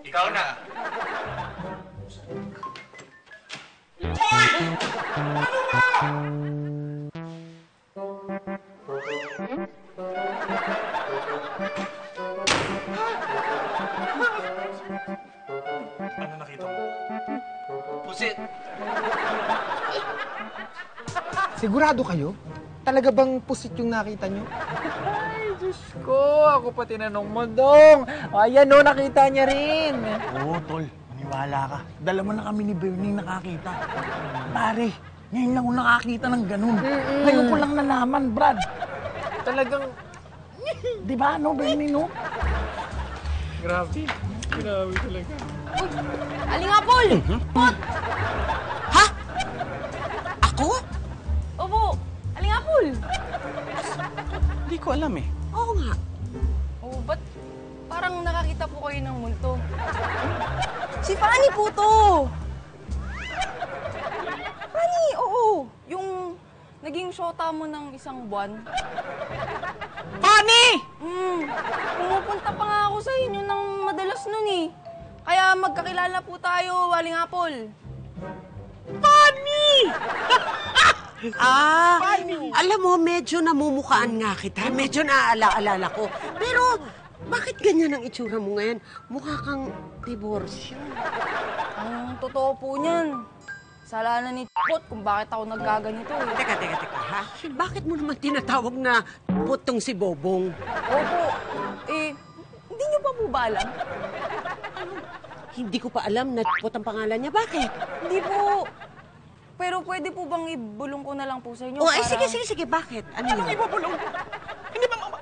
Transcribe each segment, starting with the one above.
Ikaw na. Ano nakita mo? Pusit! Sigurado kayo? Talaga bang pusit yung nakita nyo? Ay, Diyos ko. Ako pa tinanong mo, Dong. Ayan, no, nakita niya rin. Oo, tol. Maniwala ka. Dalawa na kami ni Bernie nakakita. Pare, ngayon lang ako nakakita ng ganun. Ngayon ko lang nalaman, Brad. Talagang, Di ba, no, Bernie, no? grabe. Grabe talaga. Alinga, Paul! Pot! Ha? Ako? Opo, Alinga, Paul! Hindi ko alam eh. Oo nga. Oh, ba't parang nakakita po kayo ng multo? Si Fanny po to! Fanny, oo. Yung naging shota mo ng isang buwan. Fanny! Pumupunta pa nga ako sa inyo ng madalas nun eh. Kaya magkakilala po tayo, Aling Apple. Fanny! Alam mo, medyo namumukaan nga kita. Medyo naaalala ko. Pero, bakit ganyan ang itsura mo ngayon? Mukha kang diborsyo. Ang totoo po niyan. Salanan ni Pot kung bakit ako nagkaganito eh. Teka, ha? Bakit mo naman tinatawag na putong si Bobong? Opo, hindi niyo pa po ba alam? Hindi ko pa alam na pot ang pangalan niya. Bakit? Hindi po. Pero pwede po bang ibulong ko na lang po sa inyo? Oh, sige. Bakit? Ano yun? Anong ibabulong? Hindi ba mama?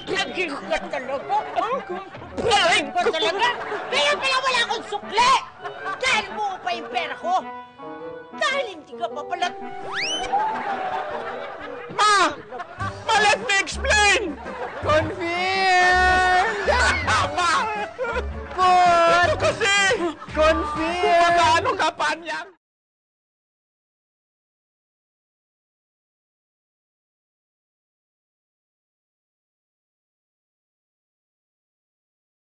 Lagi ka talaga. Lagi ka talaga. Kaya pala wala akong sukli. Dahil buo pa yung pera ko. Dahil hindi ka pa pala... Ma! Ma, let me explain! Confirmed! Ma! Pot! Ito kasi! Confirmed! Magkano ka pa niya?